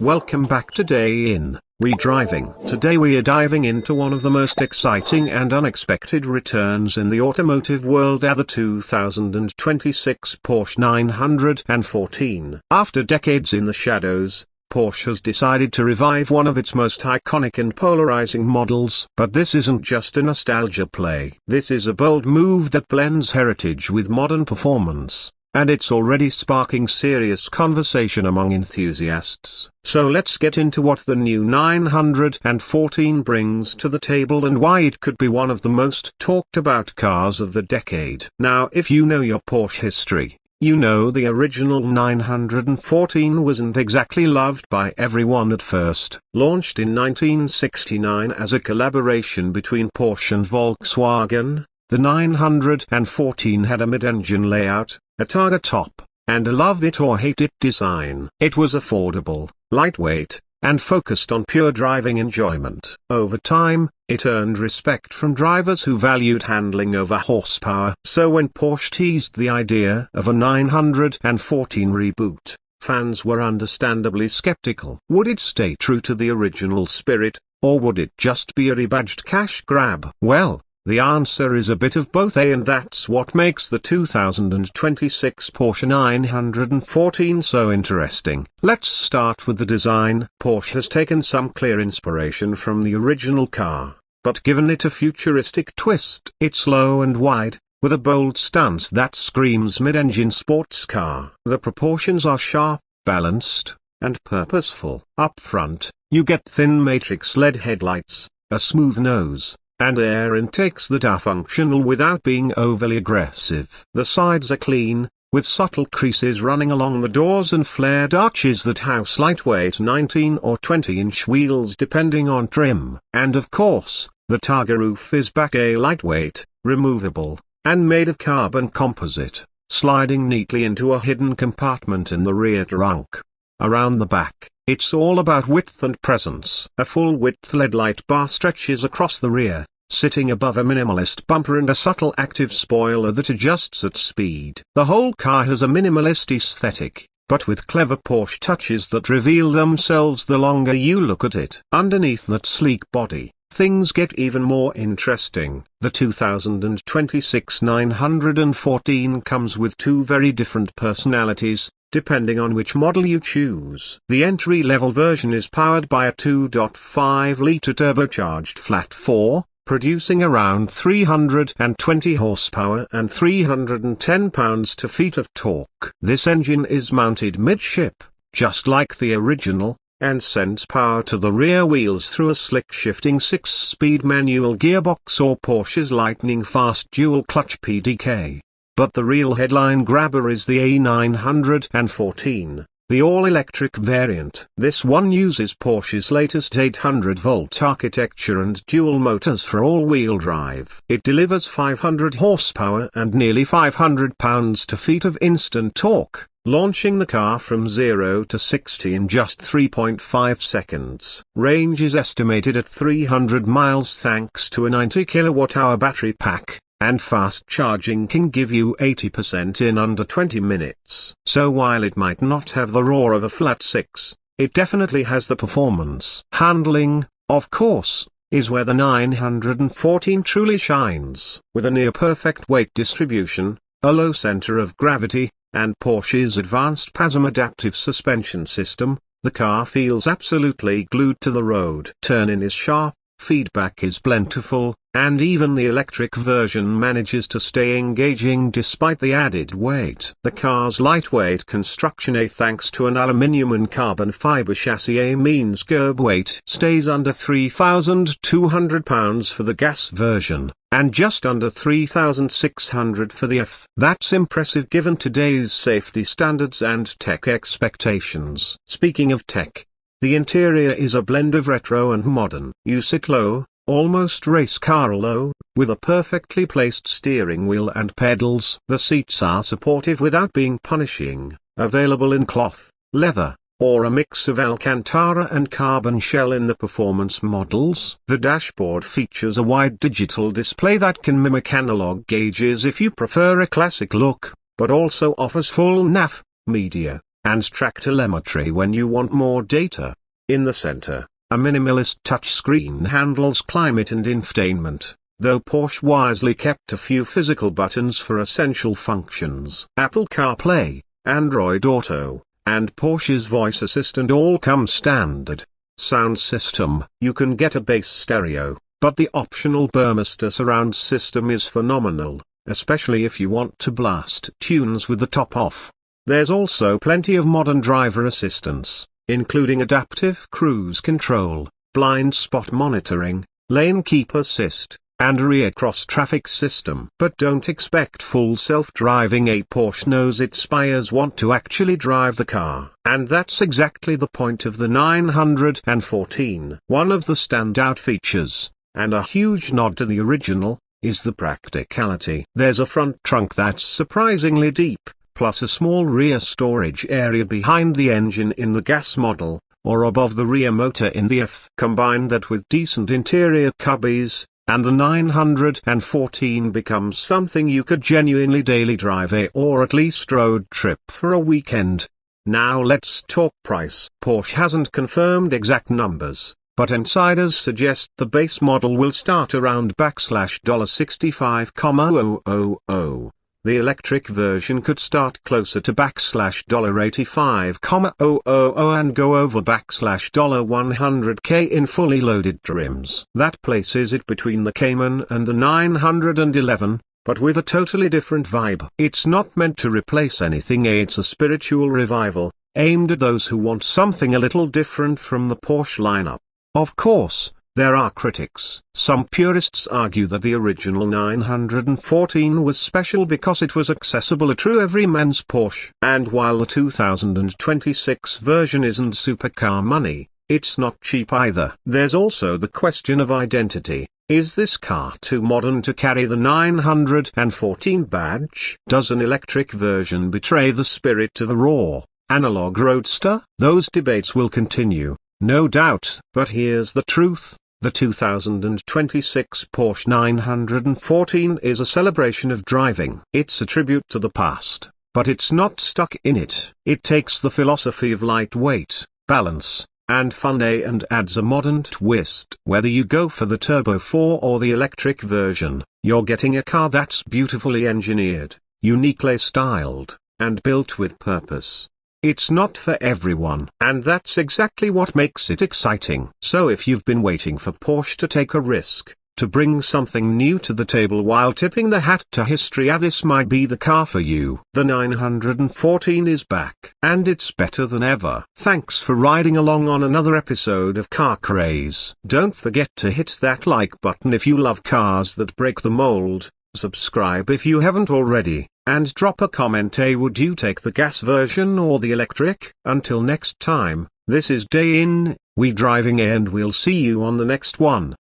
Welcome back today in Redriving. Today we are diving into one of the most exciting and unexpected returns in the automotive world, the 2026 Porsche 914. After decades in the shadows, Porsche has decided to revive one of its most iconic and polarizing models. But this isn't just a nostalgia play. This is a bold move that blends heritage with modern performance. And it's already sparking serious conversation among enthusiasts. So let's get into what the new 914 brings to the table and why it could be one of the most talked about cars of the decade. Now, if you know your Porsche history, you know the original 914 wasn't exactly loved by everyone at first. Launched in 1969 as a collaboration between Porsche and Volkswagen, the 914 had a mid-engine layout, a targa top, and a love-it-or-hate-it design. It was affordable, lightweight, and focused on pure driving enjoyment. Over time, it earned respect from drivers who valued handling over horsepower. So when Porsche teased the idea of a 914 reboot, fans were understandably skeptical. Would it stay true to the original spirit, or would it just be a rebadged cash grab? Well, the answer is a bit of both, and that's what makes the 2026 Porsche 914 so interesting. Let's start with the design. Porsche has taken some clear inspiration from the original car, but given it a futuristic twist. It's low and wide, with a bold stance that screams mid-engine sports car. The proportions are sharp, balanced, and purposeful. Up front, you get thin matrix LED headlights, a smooth nose, and air intakes that are functional without being overly aggressive. The sides are clean, with subtle creases running along the doors and flared arches that house lightweight 19 or 20-inch wheels depending on trim. And of course, the targa roof is back, a lightweight, removable, and made of carbon composite, sliding neatly into a hidden compartment in the rear trunk. Around the back, it's all about width and presence. A full-width LED light bar stretches across the rear, sitting above a minimalist bumper and a subtle active spoiler that adjusts at speed. The whole car has a minimalist aesthetic, but with clever Porsche touches that reveal themselves the longer you look at it. Underneath that sleek body, things get even more interesting. The 2026 914 comes with two very different personalities, depending on which model you choose. The entry-level version is powered by a 2.5-litre turbocharged flat 4, producing around 320 horsepower and 310 pounds-to-feet of torque. This engine is mounted midship, just like the original, and sends power to the rear wheels through a slick shifting 6-speed manual gearbox or Porsche's lightning-fast dual-clutch PDK. But the real headline grabber is the A914, the all-electric variant. This one uses Porsche's latest 800-volt architecture and dual motors for all-wheel drive. It delivers 500 horsepower and nearly 500 pounds-to-feet of instant torque, launching the car from 0 to 60 in just 3.5 seconds. Range is estimated at 300 miles thanks to a 90 kilowatt-hour battery pack, and fast charging can give you 80% in under 20 minutes. So while it might not have the roar of a flat 6, it definitely has the performance. Handling, of course, is where the 914 truly shines. With a near-perfect weight distribution, a low center of gravity, and Porsche's advanced PASM adaptive suspension system, the car feels absolutely glued to the road. Turn-in is sharp, feedback is plentiful, and even the electric version manages to stay engaging despite the added weight. The car's lightweight construction, thanks to an aluminium and carbon fiber chassis, means curb weight stays under 3,200 pounds for the gas version, and just under 3,600 for the F. That's impressive given today's safety standards and tech expectations. Speaking of tech, the interior is a blend of retro and modern. You sit low, almost race car low, with a perfectly placed steering wheel and pedals. The seats are supportive without being punishing, available in cloth, leather, or a mix of Alcantara and carbon shell in the performance models. The dashboard features a wide digital display that can mimic analog gauges if you prefer a classic look, but also offers full nav, media, and track telemetry when you want more data. In the center, a minimalist touchscreen handles climate and infotainment, though Porsche wisely kept a few physical buttons for essential functions. Apple CarPlay, Android Auto, and Porsche's voice assistant all come standard. Sound system: you can get a bass stereo, but the optional Burmester surround system is phenomenal, especially if you want to blast tunes with the top off. There's also plenty of modern driver assistance, including adaptive cruise control, blind spot monitoring, lane keep assist, and a rear cross-traffic system. But don't expect full self-driving. A Porsche knows its buyers want to actually drive the car. And that's exactly the point of the 914. One of the standout features, and a huge nod to the original, is the practicality. There's a front trunk that's surprisingly deep, plus a small rear storage area behind the engine in the gas model, or above the rear motor in the F. Combine that with decent interior cubbies, and the 914 becomes something you could genuinely daily drive or at least road trip for a weekend. Now let's talk price. Porsche hasn't confirmed exact numbers, but insiders suggest the base model will start around $65,000. The electric version could start closer to $85,000 and go over $100K in fully loaded trims. That places it between the Cayman and the 911, but with a totally different vibe. It's not meant to replace anything. It's a spiritual revival, aimed at those who want something a little different from the Porsche lineup. Of course, there are critics. Some purists argue that the original 914 was special because it was accessible, a true everyman's Porsche. And while the 2026 version isn't supercar money, it's not cheap either. There's also the question of identity. Is this car too modern to carry the 914 badge? Does an electric version betray the spirit of the raw, analog roadster? Those debates will continue, no doubt. But here's the truth. The 2026 Porsche 914 is a celebration of driving. It's a tribute to the past, but it's not stuck in it. It takes the philosophy of lightweight, balance, and fun and adds a modern twist. Whether you go for the Turbo 4 or the electric version, you're getting a car that's beautifully engineered, uniquely styled, and built with purpose. It's not for everyone, and that's exactly what makes it exciting. So if you've been waiting for Porsche to take a risk, to bring something new to the table while tipping the hat to history, this might be the car for you. The 914 is back, and it's better than ever. Thanks for riding along on another episode of Car Craze. Don't forget to hit that like button if you love cars that break the mold, subscribe if you haven't already, and drop a comment. Would you take the gas version or the electric? Until next time, this is Day In, We Driving, and we'll see you on the next one.